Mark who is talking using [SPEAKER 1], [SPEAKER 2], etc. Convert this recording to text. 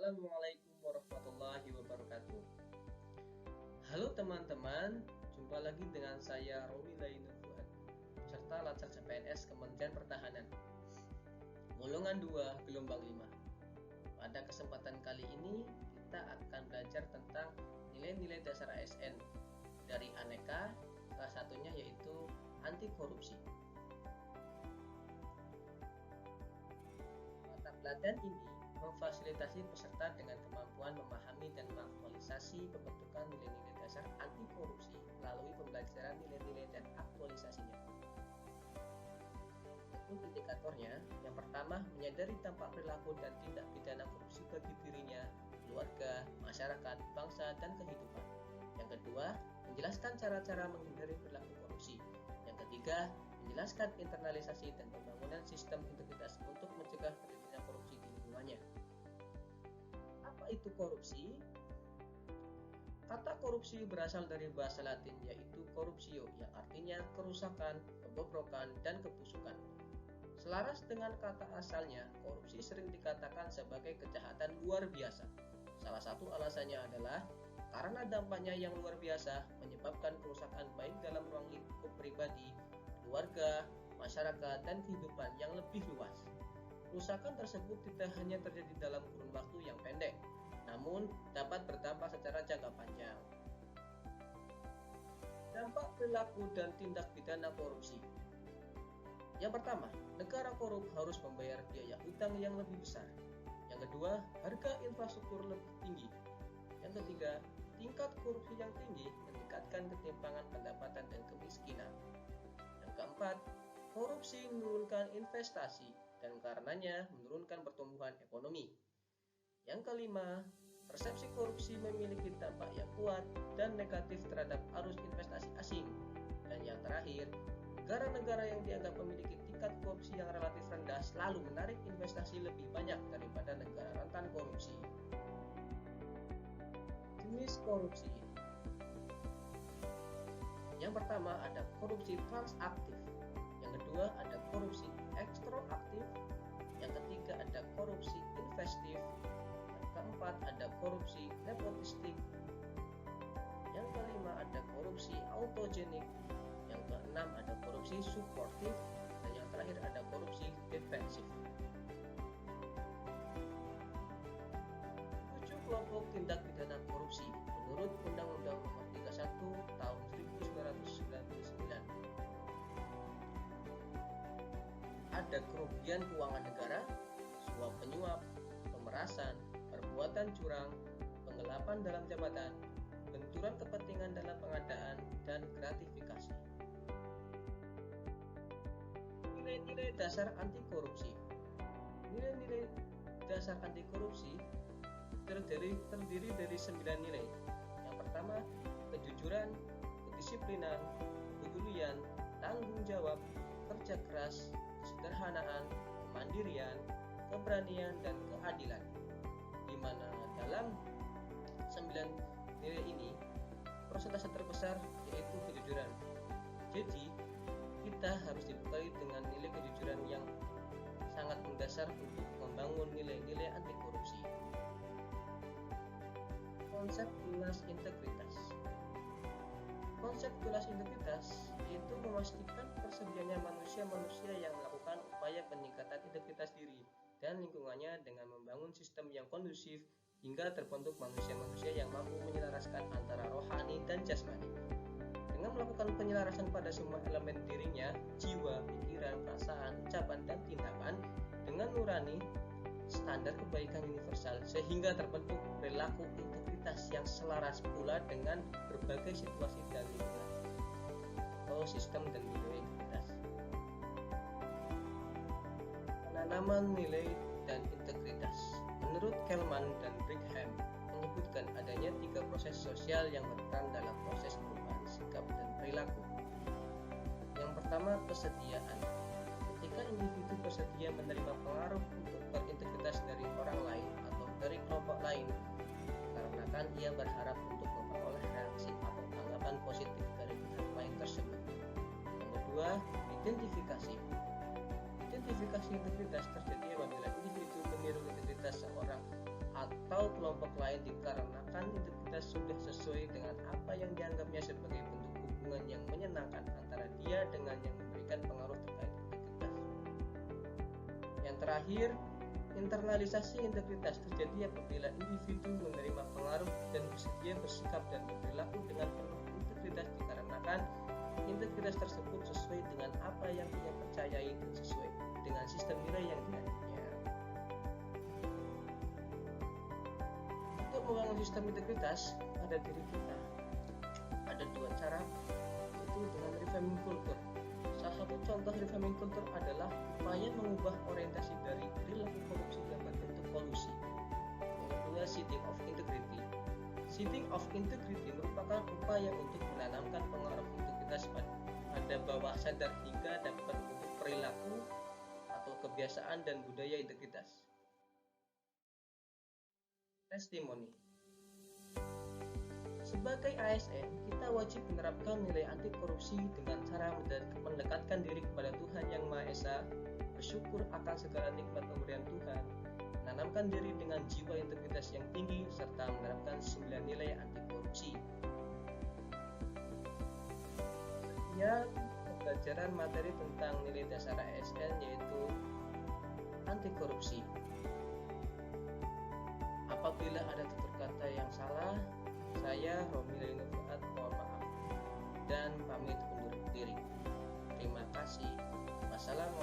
[SPEAKER 1] Assalamualaikum warahmatullahi wabarakatuh. Halo teman-teman, jumpa lagi dengan saya Romi Lainul Fuad, serta Latsar CPNS Kementerian Pertahanan, golongan 2, gelombang 5. Pada kesempatan kali ini, kita akan belajar tentang nilai-nilai dasar ASN dari aneka, salah satunya yaitu anti korupsi. Mata pelajaran ini memfasilitasi peserta dengan kemampuan memahami dan mengaktualisasi pembentukan nilai-nilai dasar anti korupsi melalui pembelajaran nilai-nilai dan aktualisasinya. Untuk indikatornya, yang pertama, menyadari dampak perilaku dan tindak pidana korupsi bagi dirinya, keluarga, masyarakat, bangsa, dan kehidupan. Yang kedua, menjelaskan cara-cara menghindari perilaku korupsi. Yang ketiga, menjelaskan internalisasi dan pembangunan sistem integritas untuk mencegah terjadinya korupsi di lingkungannya. Apa itu korupsi? Kata korupsi berasal dari bahasa Latin yaitu corruptio yang artinya kerusakan, kebobrokan, dan kebusukan. Selaras dengan kata asalnya, korupsi sering dikatakan sebagai kejahatan luar biasa. Salah satu alasannya adalah karena dampaknya yang luar biasa menyebabkan kerusakan baik dalam ruang lingkup pribadi, keluarga, masyarakat, dan kehidupan yang lebih luas. Kerusakan tersebut tidak hanya terjadi dalam kurun waktu yang pendek, namun dapat berdampak secara jangka panjang. Dampak perilaku dan tindak pidana korupsi. Yang pertama, negara korup harus membayar biaya hutang yang lebih besar. Yang kedua, harga infrastruktur lebih tinggi. Yang ketiga, tingkat korupsi yang tinggi meningkatkan ketimpangan pendapatan dan kemiskinan. Yang keempat, korupsi menurunkan investasi dan karenanya menurunkan pertumbuhan ekonomi. Yang kelima, persepsi korupsi memiliki dampak yang kuat dan negatif terhadap arus investasi asing. Dan yang terakhir, negara-negara yang dianggap memiliki tingkat korupsi yang relatif rendah selalu menarik investasi lebih banyak daripada negara rentan korupsi. Jenis korupsi. Yang pertama ada korupsi transaktif, yang kedua ada korupsi ekstraaktif, yang ketiga ada korupsi investif, yang keempat ada korupsi nepotistik, yang kelima ada korupsi autogenik, yang keenam ada korupsi suportif, dan yang terakhir ada korupsi defensif. Kelompok tindak pidana korupsi menurut Undang-Undang Nomor 31 Tahun 1999. Ada kerugian keuangan negara, suap penyuap, pemerasan, perbuatan curang, penggelapan dalam jabatan, benturan kepentingan dalam pengadaan, dan gratifikasi. Nilai-nilai dasar anti korupsi. Nilai-nilai dasar anti korupsi terdiri dari 9 nilai. Yang pertama, kejujuran, kedisiplinan, kepedulian, tanggung jawab, kerja keras, kesederhanaan, kemandirian, keberanian, dan keadilan. Di mana dalam 9 nilai ini, persentase terbesar yaitu kejujuran. Jadi, kita harus dibekali dengan nilai kejujuran yang sangat mendasar untuk membangun nilai-nilai anti korupsi. Konsep tulas integritas. Konsep tulas integritas yaitu memastikan tersedianya manusia-manusia yang melakukan upaya peningkatan integritas diri dan lingkungannya dengan membangun sistem yang kondusif hingga terbentuk manusia-manusia yang mampu menyelaraskan antara rohani dan jasmani. Dengan melakukan penyelarasan pada semua elemen dirinya, jiwa, pikiran, perasaan, ucapan, dan tindakan dengan nurani, standar kebaikan universal sehingga terbentuk perilaku integritas yang selaras pula dengan berbagai situasi dan lingkungan atau sistem dan nilai integritas. Penanaman nilai dan integritas. Menurut Kelman dan Brigham menyebutkan adanya 3 proses sosial yang berperan dalam proses perubahan sikap dan perilaku. Yang pertama, kesetiaan. Ketika individu bersedia menerima pengaruh untuk berintegritas dari orang lain atau dari kelompok lain, karena kan ia berharap untuk memperoleh reaksi atau tanggapan positif dari pihak lain tersebut. Yang kedua, identifikasi. Identifikasi integritas terjadi apabila individu meniru integritas seorang atau lain dikarenakan integritas sudah sesuai dengan apa yang dianggapnya sebagai bentuk hubungan yang menyenangkan antara dia dengan yang memberikan pengaruh terkait integritas. Yang terakhir, internalisasi integritas terjadi apabila individu menerima pengaruh dan bersedia bersikap dan berperilaku dengan penuh integritas dikarenakan integritas tersebut sesuai dengan apa yang ia percayai dan sesuai dengan sistem nilai yang dianutnya. Untuk membangun sistem integritas pada diri kita, ada dua cara, yaitu dengan reframing culture. Salah satu contoh reframing culture adalah upaya mengubah orientasi dari perilaku korupsi dapat bentuk kolusi. Yang kedua, seeding of integrity. Seeding of integrity merupakan upaya untuk menanamkan pengaruh integritas pada bawah sadar hingga dapat membentuk perilaku atau kebiasaan dan budaya integritas. Testimoni. Sebagai ASN, kita wajib menerapkan nilai anti korupsi dengan cara mendekatkan diri kepada Tuhan Yang Maha Esa, bersyukur akan segala nikmat pemberian Tuhan, menanamkan diri dengan jiwa integritas yang tinggi, serta menerapkan 9 nilai anti korupsi. Ya, pembelajaran materi tentang nilai dasar ASN yaitu anti korupsi. Apabila ada tutur kata yang salah, saya Romi Linovaat mohon maaf dan pamit undur diri. Terima kasih. Wassalamualaikum.